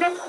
Welcome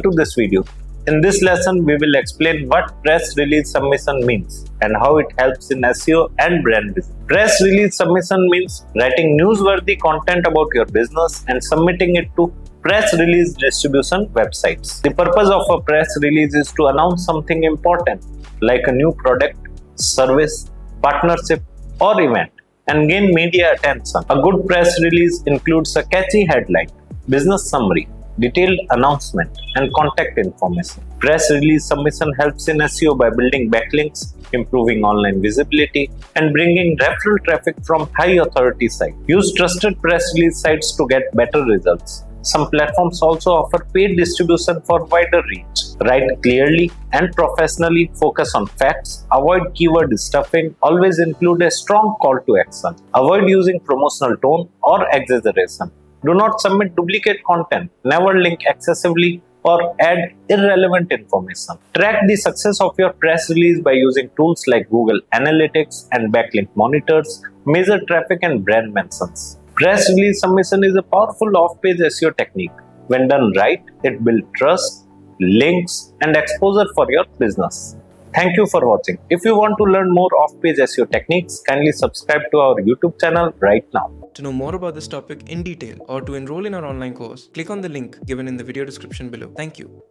to this video. In this lesson, we will explain what press release submission means and how it helps in SEO and brand business. Press release submission means writing newsworthy content about your business and submitting it to press release distribution websites. The purpose of a press release is to announce something important like a new product, service, partnership, or event and gain media attention. A good press release includes a catchy headline, business summary, detailed announcement, and contact information. Press release submission helps in SEO by building backlinks, improving online visibility, and bringing referral traffic from high authority sites. Use trusted press release sites to get better results. Some platforms also offer paid distribution for wider reach. Write clearly and professionally, focus on facts, avoid keyword stuffing, always include a strong call to action. Avoid using promotional tone or exaggeration. Do not submit duplicate content, never link excessively, or add irrelevant information. Track the success of your press release by using tools like Google Analytics and backlink monitors, measure traffic and brand mentions. Press release submission is a powerful off-page SEO technique. When done right, it builds trust, links, and exposure for your business. Thank you for watching. If you want to learn more off-page SEO techniques, kindly subscribe to our YouTube channel right now. To know more about this topic in detail or to enroll in our online course, click on the link given in the video description below. Thank you.